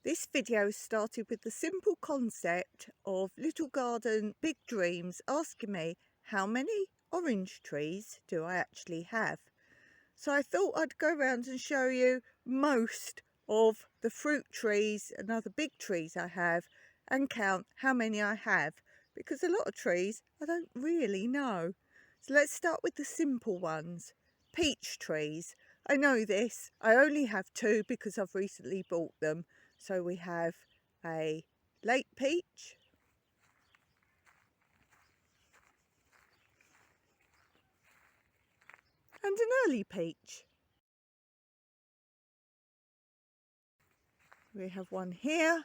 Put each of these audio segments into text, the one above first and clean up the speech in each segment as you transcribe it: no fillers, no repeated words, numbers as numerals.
This video started with the simple concept of Little Garden Big Dreams asking me how many orange trees do I actually have. So I thought I'd go around and show you most of the fruit trees and other big trees I have and count how many I have, because a lot of trees I don't really know. So let's start with the simple ones. Peach trees. I know this. I only have two because I've recently bought them. So we have a late peach, and an early peach. We have one here,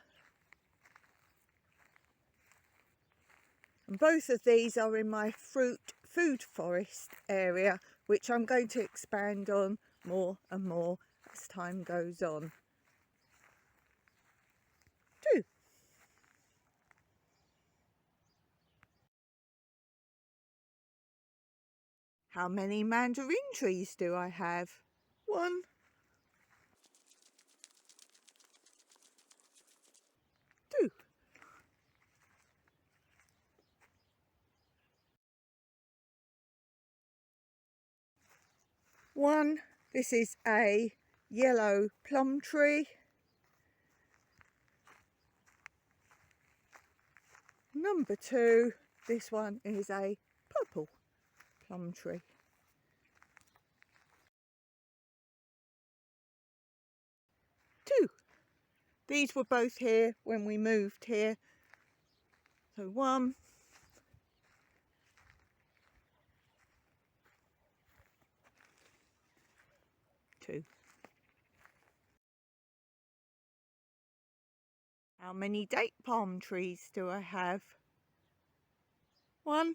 and both of these are in my food forest area, which I'm going to expand on more and more as time goes on. Two. How many mandarin trees do I have? One. Two. One. This is a yellow plum tree. Number two, this one is a purple plum tree. Two. These were both here when we moved here. So one. Two. How many date palm trees do I have? One.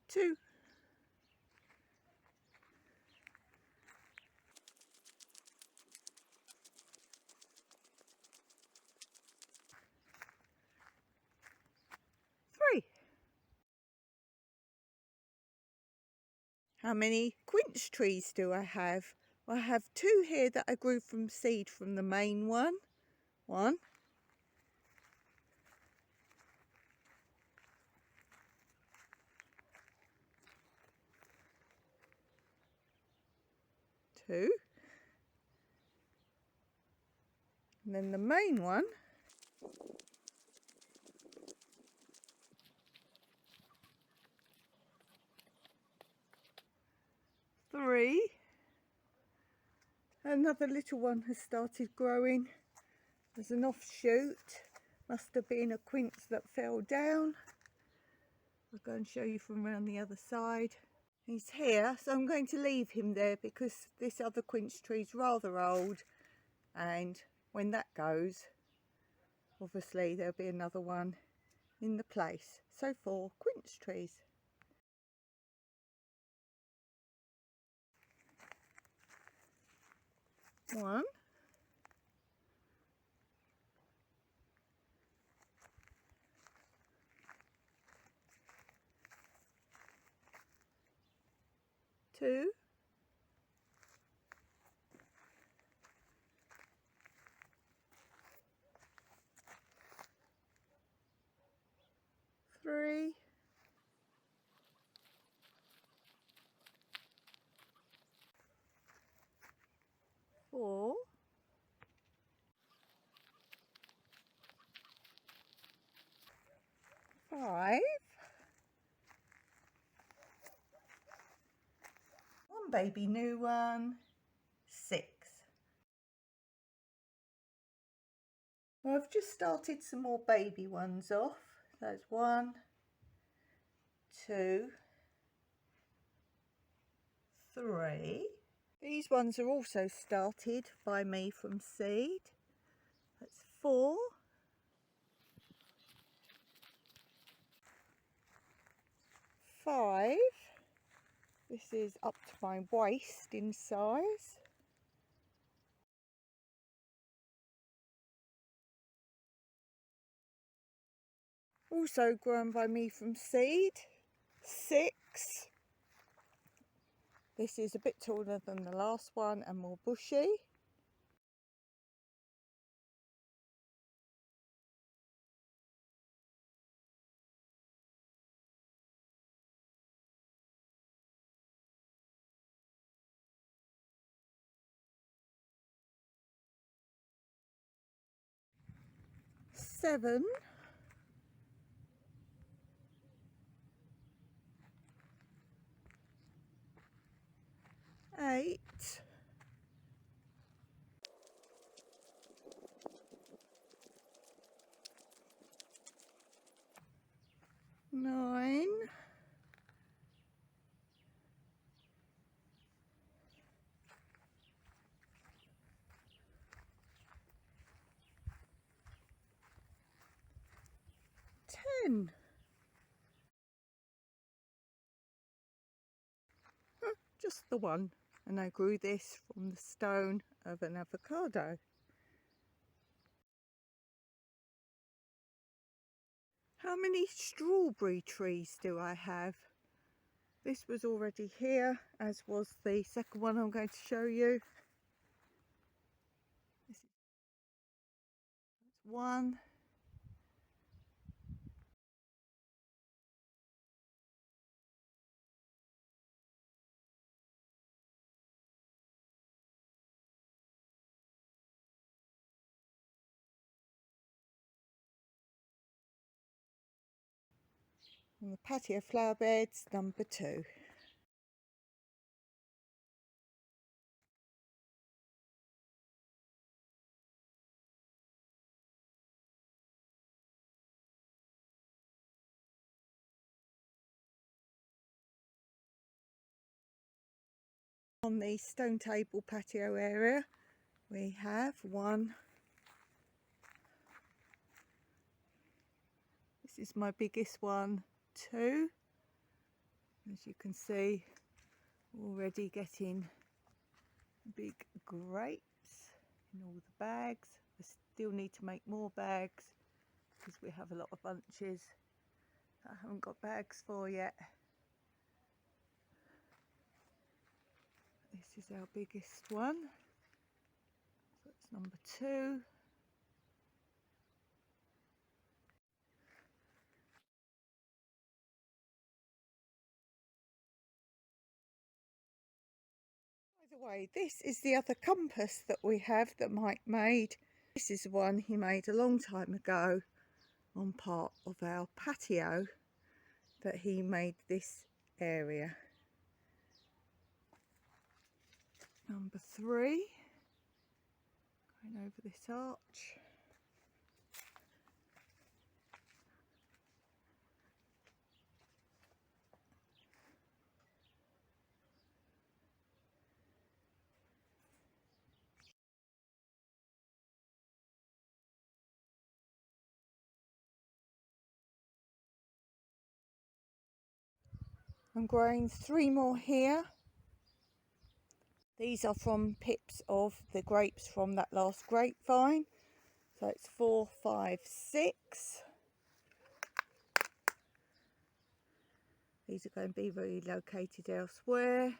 Two. Three. How many quince trees do I have? Well, I have two here that I grew from seed from the main one. One. Two. And then the main one. Three. Another little one has started growing. There's an offshoot. Must have been a quince that fell down. I'll go and show you from around the other side. He's here, so I'm going to leave him there because this other quince tree is rather old, and when that goes, obviously there'll be another one in the place. So 4 quince trees. One. Two. Three. Four. Five. One baby new one. 6. Well, I've just started some more baby ones off. That's 1, 2, 3. These ones are also started by me from seed. That's 4. 5. This is up to my waist in size. also grown by me from seed. 6. This is a bit taller than the last one and more bushy. 7. 8. 9. 10. Just the one, and I grew this from the stone of an avocado. How many strawberry trees do I have? This was already here, as was the second one I'm going to show you. That's 1. And the patio flower beds, number 2. On the stone table patio area, we have 1. This is my biggest one, 2. As you can see, already getting big grapes in all the bags. I still need to make more bags because we have a lot of bunches that I haven't got bags for yet. This is our biggest one, so it's number 2. By the way, this is the other compass that we have that Mike made. This is the one he made a long time ago on part of our patio that he made this area. Number 3, going over this arch. I'm growing 3 more here. These are from pips of the grapes from that last grapevine. So it's 4, 5, 6. These are going to be relocated elsewhere.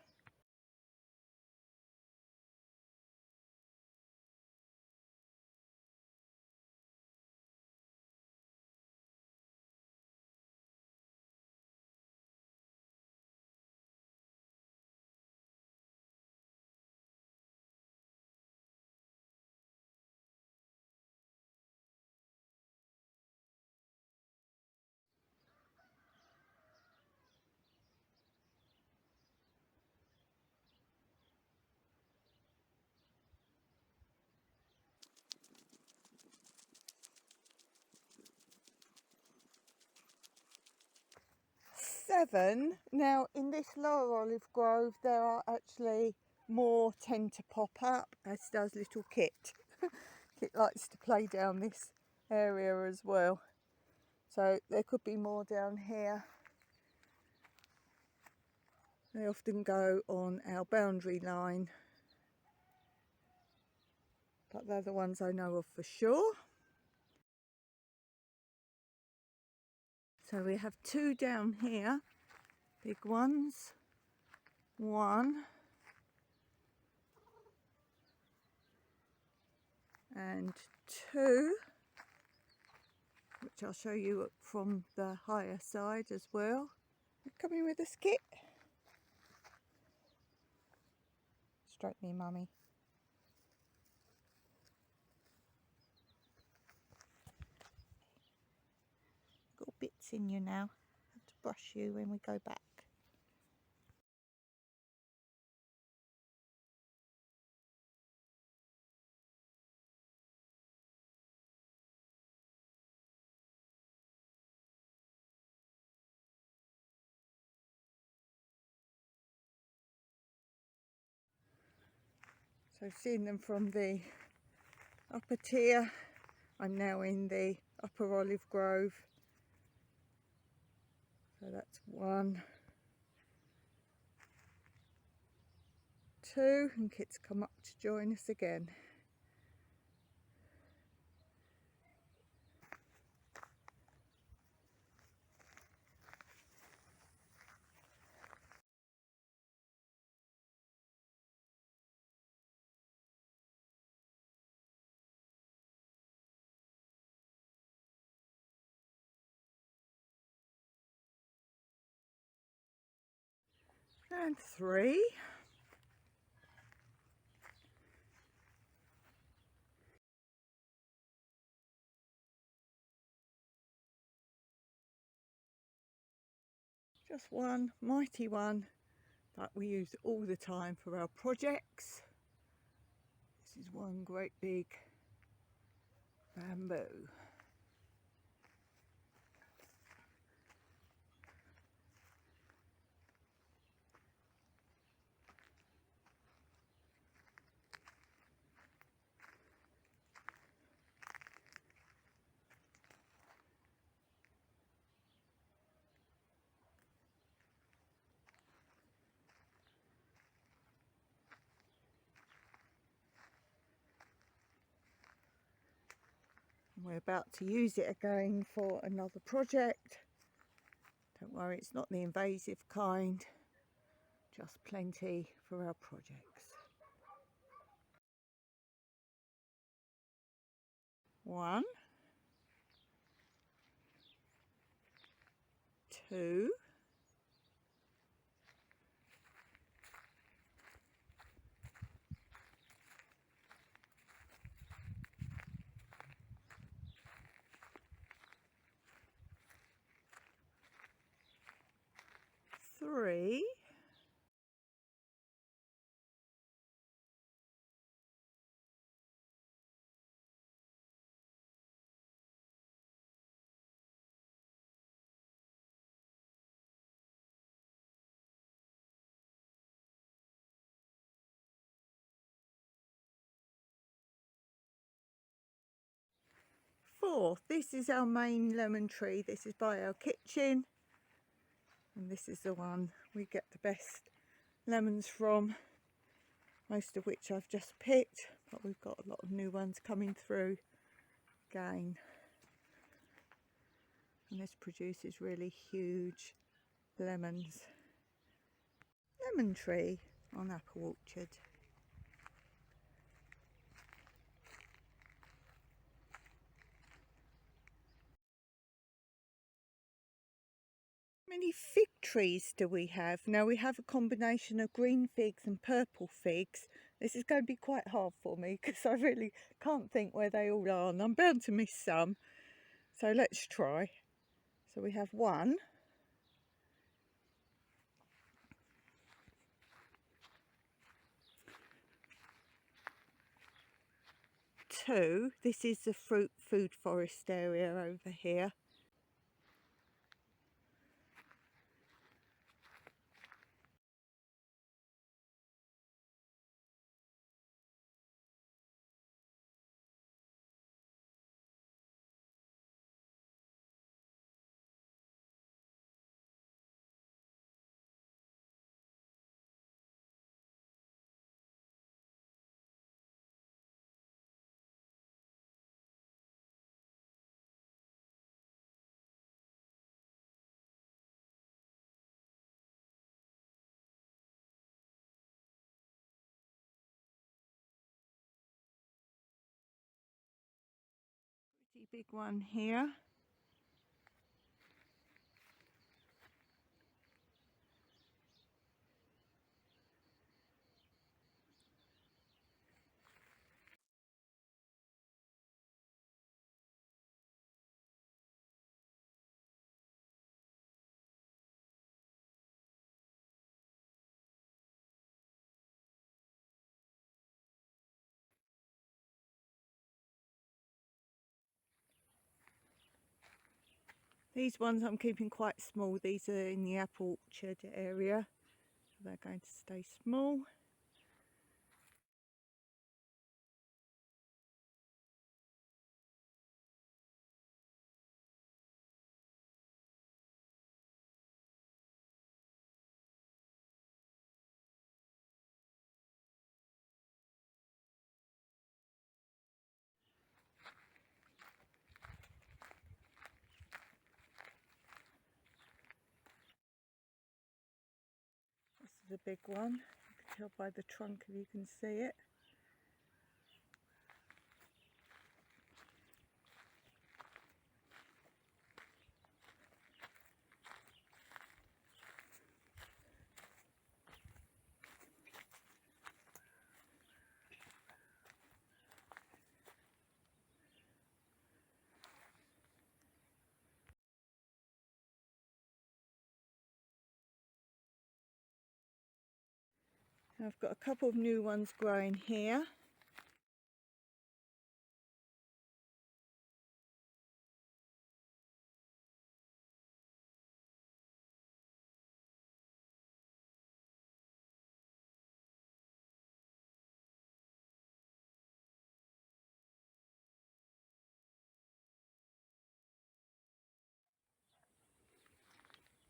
Seven. Now in this lower olive grove there are actually more tend to pop up, as does little Kit. Kit likes to play down this area as well, so there could be more down here. They often go on our boundary line, but they're the ones I know of for sure. So we have 2 down here, big ones, 1 and 2, which I'll show you from the higher side as well. Coming with a skit. Stroke me, mummy. Got bits in you now. Have to brush you when we go back. So seeing them from the upper tier, I'm now in the upper olive grove. So that's 1, 2, and Kit's come up to join us again. And 3. Just 1 mighty one that we use all the time for our projects. This is one great big bamboo. We're about to use it again for another project. Don't worry, it's not the invasive kind, just plenty for our projects. 1, 2, 3, 4. This is our main lemon tree. This is by our kitchen, and this is the one we get the best lemons from, most of which I've just picked, but we've got a lot of new ones coming through again. And this produces really huge lemons. Lemon tree on apple orchard. How many fig trees do we have? Now we have a combination of green figs and purple figs. This is going to be quite hard for me because I really can't think where they all are, and I'm bound to miss some. So let's try. So we have 1, 2. This is the food forest area over here. Pretty big one here. These ones I'm keeping quite small. These are in the apple orchard area. They're going to stay small. This is a big one. You can tell by the trunk if you can see it. I've got a couple of new ones growing here.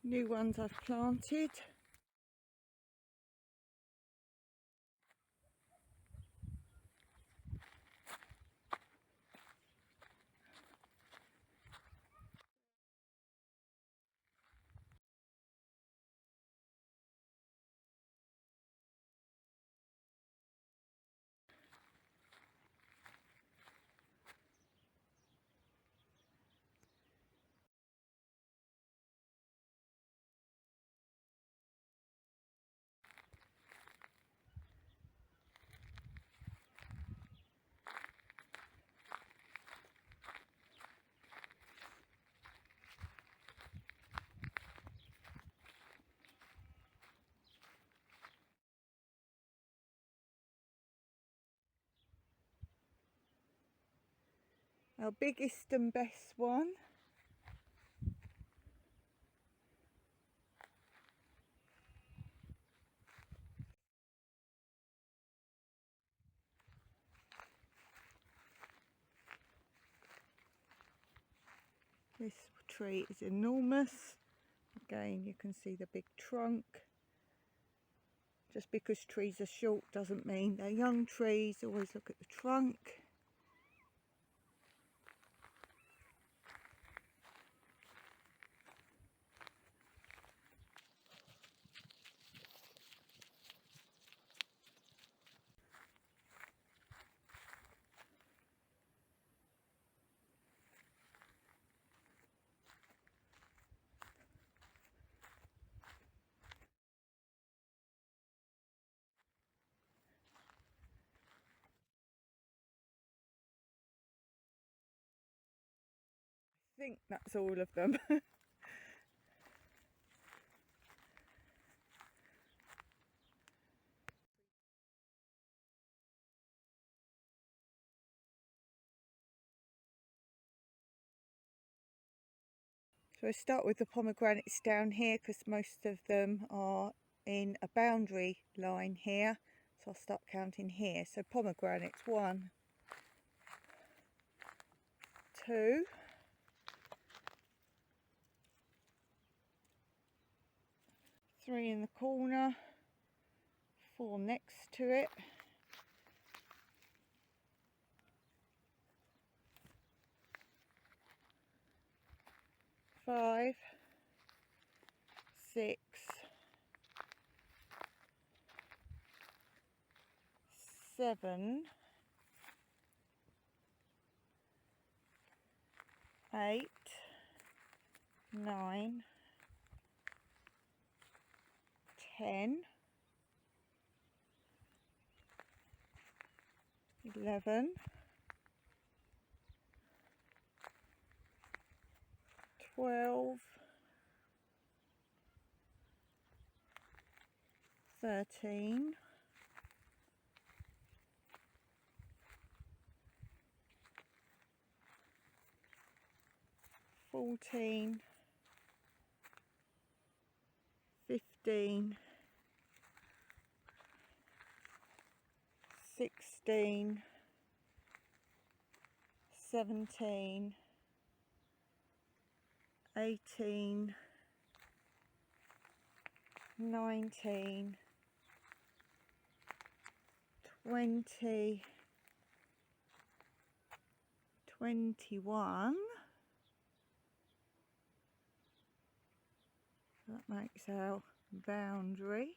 New ones I've planted. Our biggest and best one. This tree is enormous. Again, you can see the big trunk. Just because trees are short doesn't mean they're young trees. Always look at the trunk. I think that's all of them. So I start with the pomegranates down here because most of them are in a boundary line here. So I'll start counting here. So pomegranates, 1, 2, 3 in the corner, 4 next to it, 5, 6, 7, 8, 9, 10, 11, 12, 13, 14, 15, 16, 17, 18, 19, 20, 21. That makes our boundary.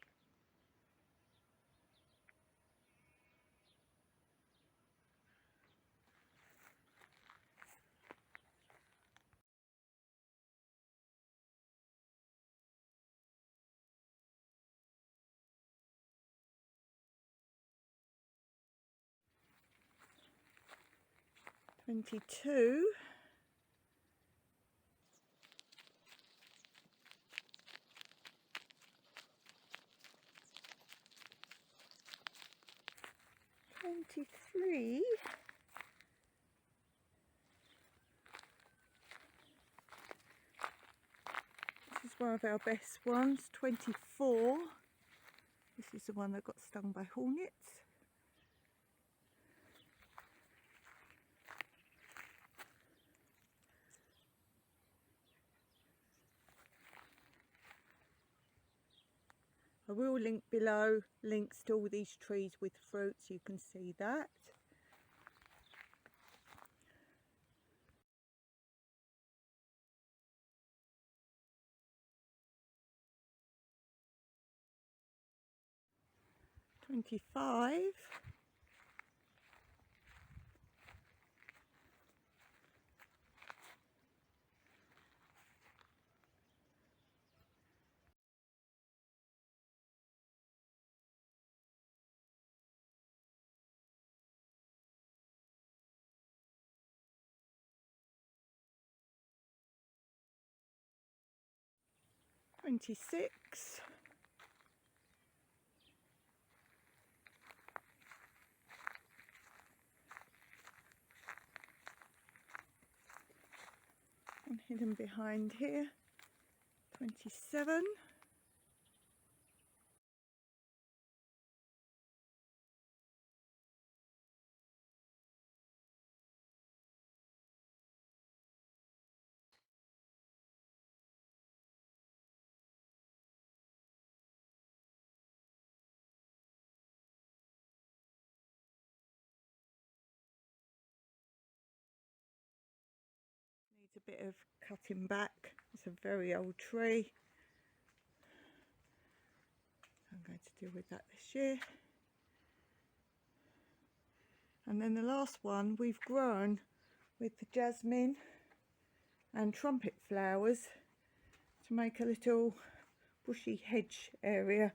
22, 23, this is one of our best ones. 24, this is the one that got stung by hornets. I will link below links to all these trees with fruit so you can see that. $25, 26, 1 hidden behind here. 27, 'needs a bit of cutting back. It's a very old tree. I'm going to deal with that this year. And then the last one we've grown with the jasmine and trumpet flowers to make a little bushy hedge area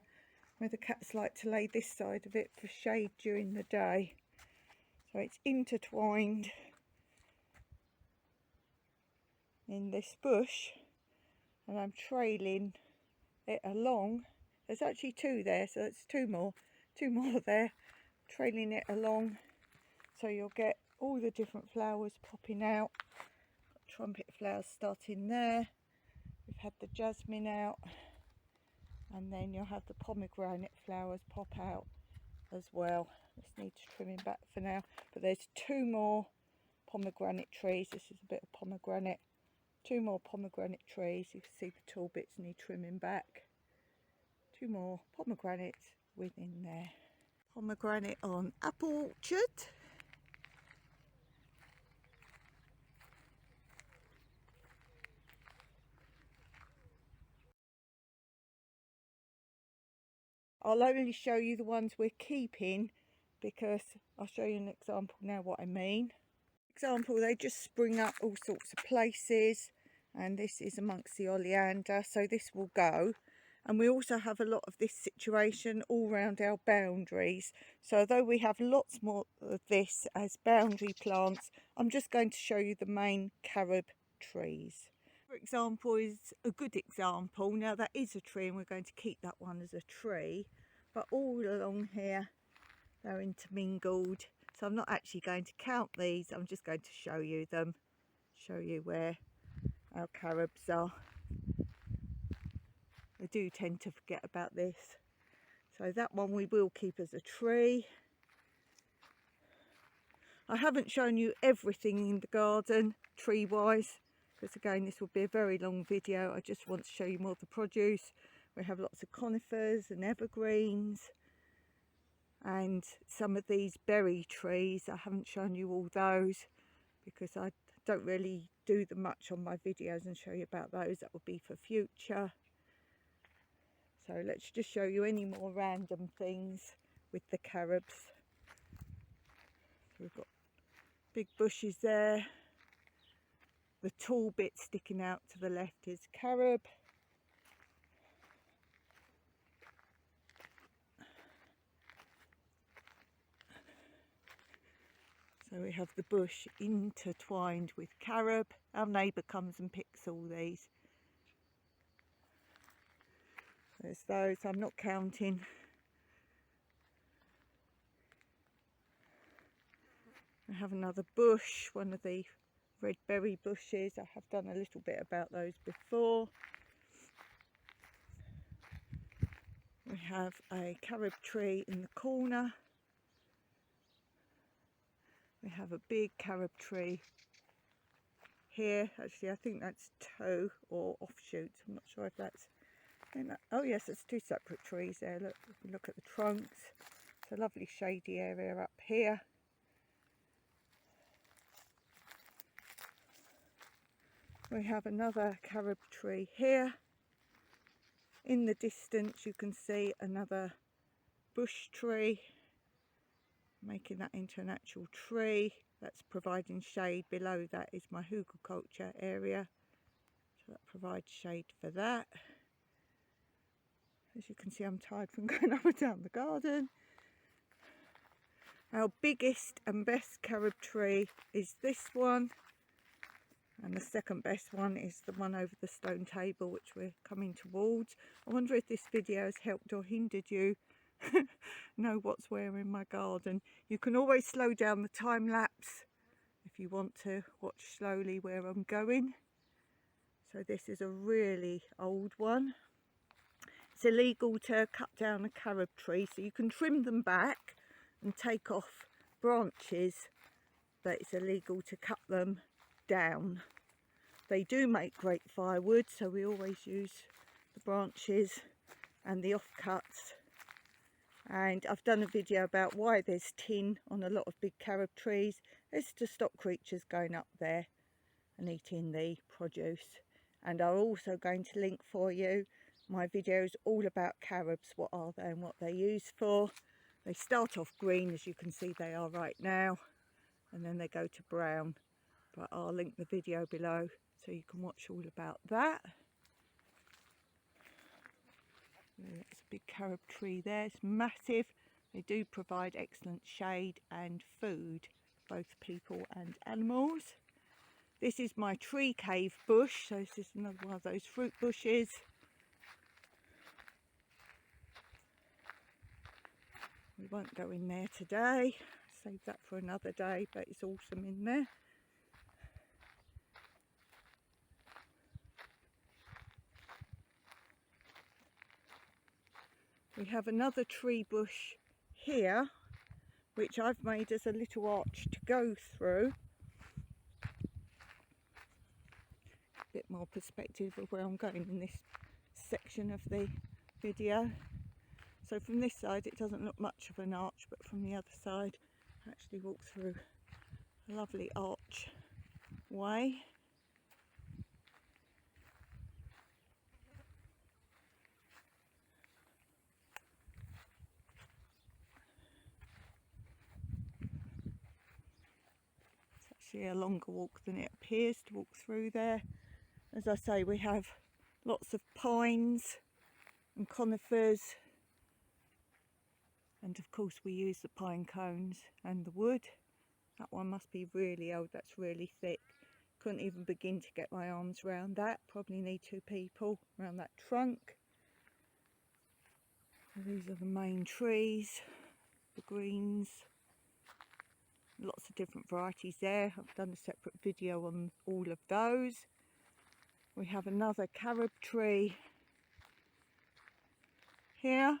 where the cats like to lay this side of it for shade during the day. So it's intertwined in this bush and I'm trailing it along. There's actually two there, so it's two more there, trailing it along so you'll get all the different flowers popping out. Got trumpet flowers starting there, we've had the jasmine out, and then you'll have the pomegranate flowers pop out as well. This needs trimming back for now, but there's two more pomegranate trees. This is a bit of pomegranate, two more pomegranate trees. You can see the tall bits need trimming back. Two more pomegranates within there. Pomegranate on apple orchard. I'll only show you the ones we're keeping because I'll show you an example now what I mean. example, they just spring up all sorts of places, and this is amongst the oleander, so this will go. And we also have a lot of this situation all around our boundaries. So although we have lots more of this as boundary plants, I'm just going to show you the main carob trees. For example, is a good example. Now that is a tree and we're going to keep that one as a tree, but all along here they're intermingled. So I'm not actually going to count these, I'm just going to show you them, show you where our carobs are. I do tend to forget about this. So that one we will keep as a tree. I haven't shown you everything in the garden tree wise, because again this will be a very long video. I just want to show you more of the produce. We have lots of conifers and evergreens and some of these berry trees. I haven't shown you all those because I don't really do them much on my videos and show you about those. That will be for future. So let's just show you any more random things with the carobs. We've got big bushes there. The tall bit sticking out to the left is carob. So we have the bush intertwined with carob. Our neighbour comes and picks all these. There's those, I'm not counting. I have another bush, one of the red berry bushes. I have done a little bit about those before. We have a carob tree in the corner. We have a big carob tree here. Actually, I think that's two or offshoots. I'm not sure if that's... Oh yes, it's two separate trees there. Look, if you look at the trunks. It's a lovely shady area up here. We have another carob tree here. In the distance you can see another bush tree, making that into an actual tree that's providing shade. Below that is my hugelkultur area, so that provides shade for that. As you can see, I'm tired from going up and down the garden. Our biggest and best carob tree is this one, and the second best one is the one over the stone table, which we're coming towards. I wonder if this video has helped or hindered you know what's where in my garden. You can always slow down the time lapse if you want to watch slowly where I'm going. So this is a really old one. It's illegal to cut down a carob tree, so you can trim them back and take off branches, but it's illegal to cut them down. They do make great firewood, so we always use the branches and the offcuts. And I've done a video about why there's tin on a lot of big carob trees. It's to stop creatures going up there and eating the produce. And I'm also going to link for you my videos all about carobs, what are they and what they're used for. They start off green, as you can see they are right now, and then they go to brown. But I'll link the video below so you can watch all about that. That's a big carob tree there. It's massive. They do provide excellent shade and food, both people and animals. This is my tree cave bush. So this is another one of those fruit bushes. We won't go in there today. Save that for another day, but it's awesome in there. We have another tree bush here, which I've made as a little arch to go through. A bit more perspective of where I'm going in this section of the video. So from this side it doesn't look much of an arch, but from the other side I actually walk through a lovely arch way. actually a longer walk than it appears to walk through there. As I say, we have lots of pines and conifers, and of course we use the pine cones and the wood. That one must be really old, that's really thick. Couldn't even begin to get my arms around that. Probably need two people around that trunk. So these are the main trees, the greens. Lots of different varieties there. I've done a separate video on all of those. We have another carob tree here.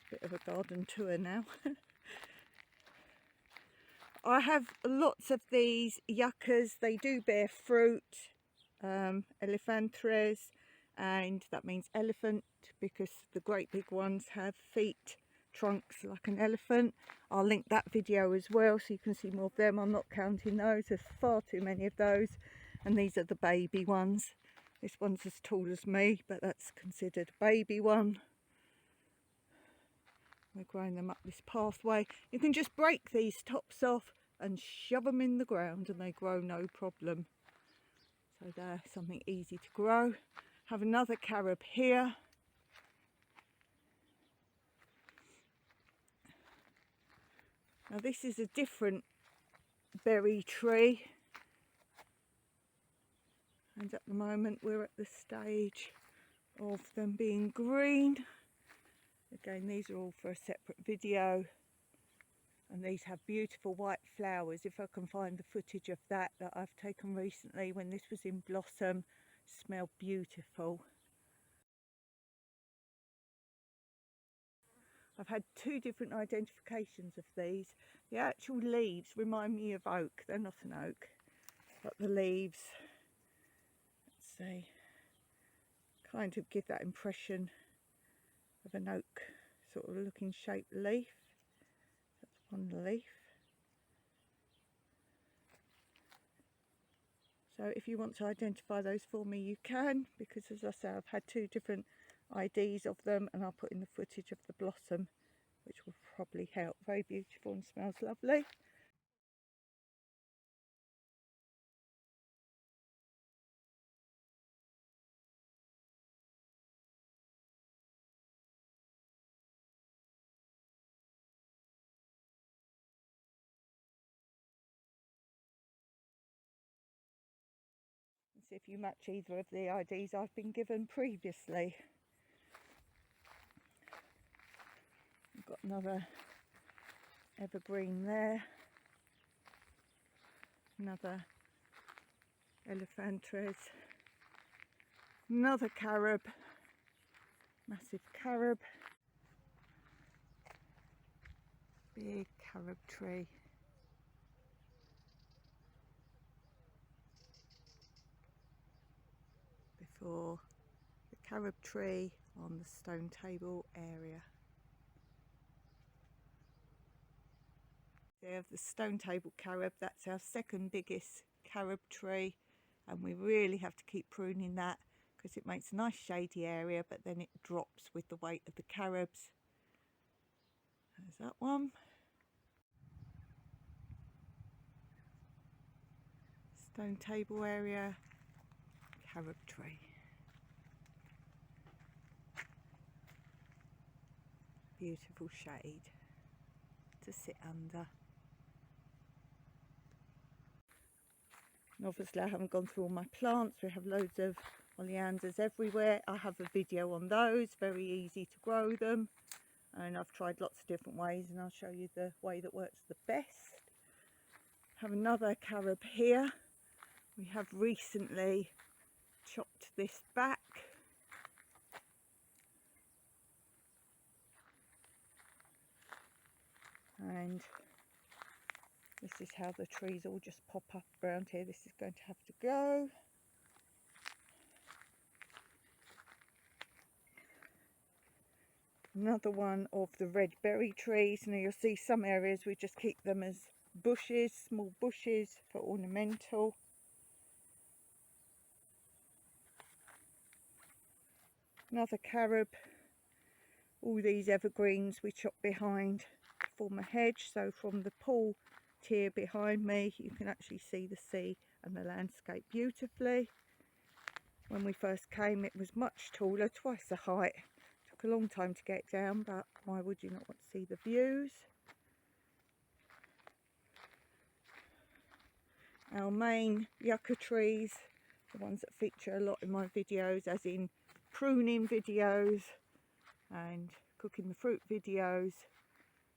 Bit of a garden tour now. I have lots of these yuccas. They do bear fruit, Elephatipes, and that means elephant because the great big ones have feet, trunks like an elephant. I'll link that video as well so you can see more of them. I'm not counting those, there's far too many of those. And these are the baby ones. This one's as tall as me, but that's considered a baby one. We're growing them up this pathway. You can just break these tops off and shove them in the ground and they grow no problem. So they're something easy to grow. Have another carob here. Now this is a different berry tree. And at the moment we're at the stage of them being green. Again, these are all for a separate video. And these have beautiful white flowers. If I can find the footage of that I've taken recently when this was in blossom, smell beautiful. I've had two different identifications of these. The actual leaves remind me of oak. They're not an oak, but the leaves, let's see, kind of give that impression of an oak sort of looking shaped leaf. That's one leaf. So if you want to identify those for me, you can, because as I say, I've had two different IDs of them, and I'll put in the footage of the blossom, which will probably help. Very beautiful and smells lovely. See if you match either of the IDs I've been given previously. We've got another evergreen there, another Elephatipes, another carob, massive carob, big carob tree. Before the carob tree on the stone table area. There of the stone table carob, that's our second biggest carob tree, and we really have to keep pruning that because it makes a nice shady area, but then it drops with the weight of the carobs. There's that one. Stone table area, carob tree. Beautiful shade to sit under. And obviously I haven't gone through all my plants. We have loads of oleanders everywhere. I have a video on those, very easy to grow them. And I've tried lots of different ways, and I'll show you the way that works the best. Have another carob here. We have recently chopped this back. And this is how the trees all just pop up around here. This is going to have to go. Another one of the red berry trees. Now you'll see some areas we just keep them as bushes, small bushes for ornamental. Another carob. All these evergreens we chopped behind to form a hedge, so from the pool tier behind me you can actually see the sea and the landscape beautifully. When we first came it was much taller, twice the height. Took a long time to get down, but why would you not want to see the views? Our main yucca trees, the ones that feature a lot in my videos, as in pruning videos and cooking the fruit videos.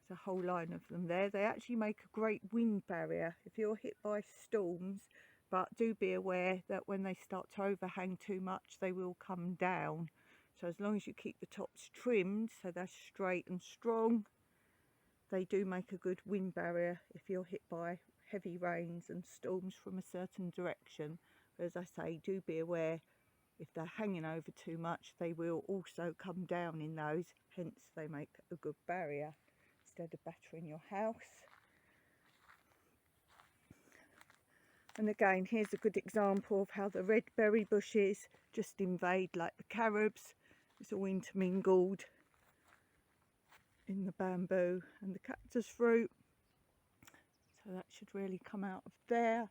There's a whole line of them there. They actually make a great wind barrier if you're hit by storms, but do be aware that when they start to overhang too much they will come down. So as long as you keep the tops trimmed so they're straight and strong, they do make a good wind barrier if you're hit by heavy rains and storms from a certain direction. But as I say, do be aware, if they're hanging over too much they will also come down in those, hence they make a good barrier instead of battering your house. And again, here's a good example of how the red berry bushes just invade like the carobs. It's all intermingled in the bamboo and the cactus fruit, so that should really come out of there.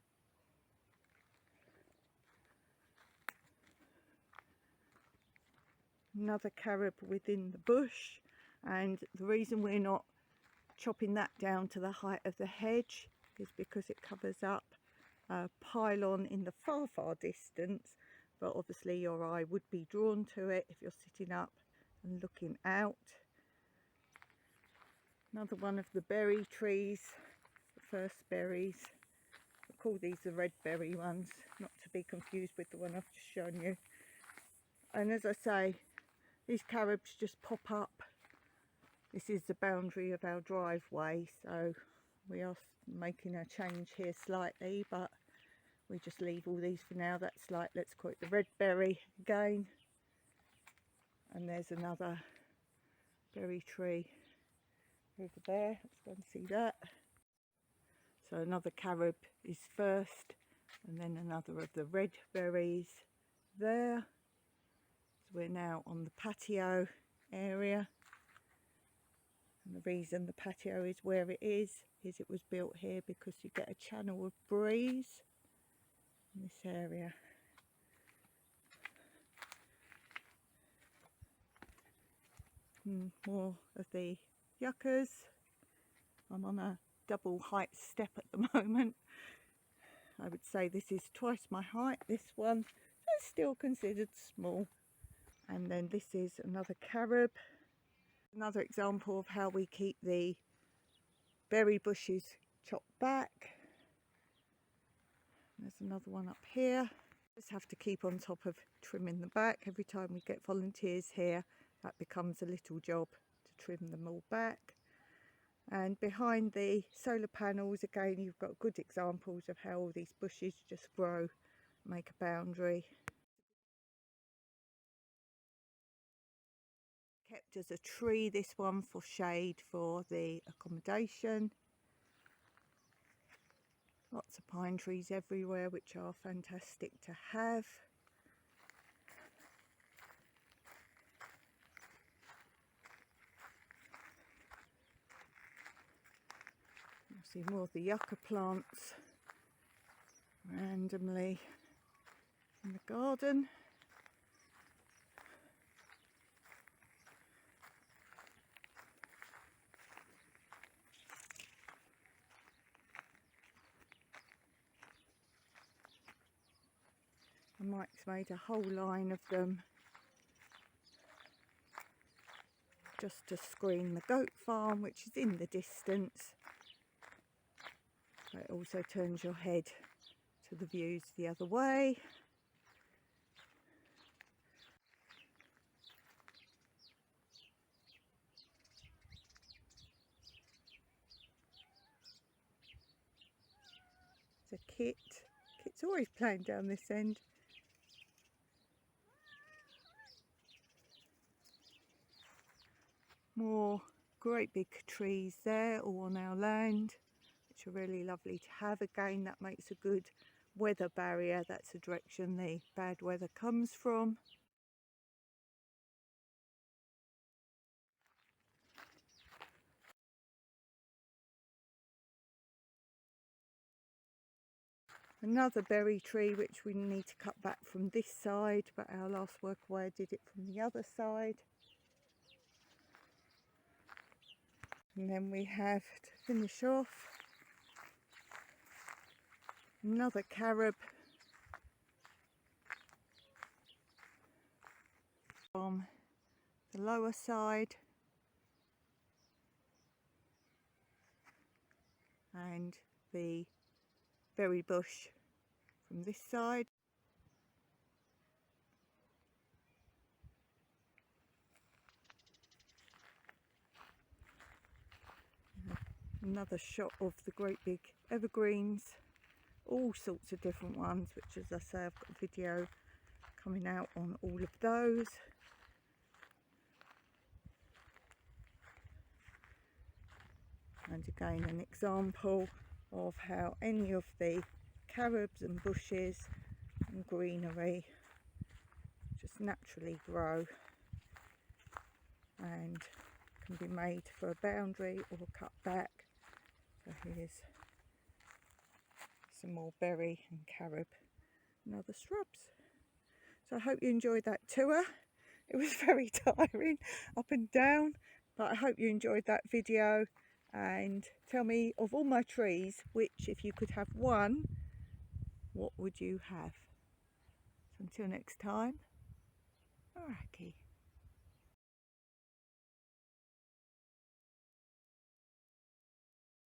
Another carob within the bush, and the reason we're not chopping that down to the height of the hedge is because it covers up a pylon in the far distance, but obviously your eye would be drawn to it if you're sitting up and looking out. Another one of the berry trees, the first berries. I call these the red berry ones, not to be confused with the one I've just shown you. And as I say, these carobs just pop up. This is the boundary of our driveway, so we are making a change here slightly, but we just leave all these for now. That's like, let's call it the red berry again. And there's another berry tree over there. Let's go and see that. So another carob is first, and then another of the red berries there. So we're now on the patio area. And the reason the patio is where it is it was built here because you get a channel of breeze in this area. More of the yuccas. I'm on a double height step at the moment. I would say this is twice my height, this one is still considered small. And then this is another carob. Another example of how we keep the berry bushes chopped back. There's another one up here. Just have to keep on top of trimming the back. Every time we get volunteers here, that becomes a little job to trim them all back. And behind the solar panels, again, you've got good examples of how all these bushes just grow, make a boundary. Kept as a tree, this one for shade for the accommodation. Lots of pine trees everywhere, which are fantastic to have. You'll see more of the yucca plants randomly in the garden. And Mike's made a whole line of them just to screen the goat farm, which is in the distance. It also turns your head to the views the other way. It's a kit. Kit's always playing down this end. More great big trees there, all on our land, which are really lovely to have. Again, that makes a good weather barrier. That's the direction the bad weather comes from. another berry tree which we need to cut back from this side, but our last workaway did it from the other side. And then we have, to finish off, another carob from the lower side, and the berry bush from this side. Another shot of the great big evergreens, all sorts of different ones, which, as I say, I've got a video coming out on all of those. And again, an example of how any of the carobs and bushes and greenery just naturally grow and can be made for a boundary or cut back. So here's some more berry and carob and other shrubs. So I hope you enjoyed that tour. It was very tiring, up and down, but I hope you enjoyed that video. And tell me, of all my trees, which, if you could have one, what would you have? So until next time, alrighty.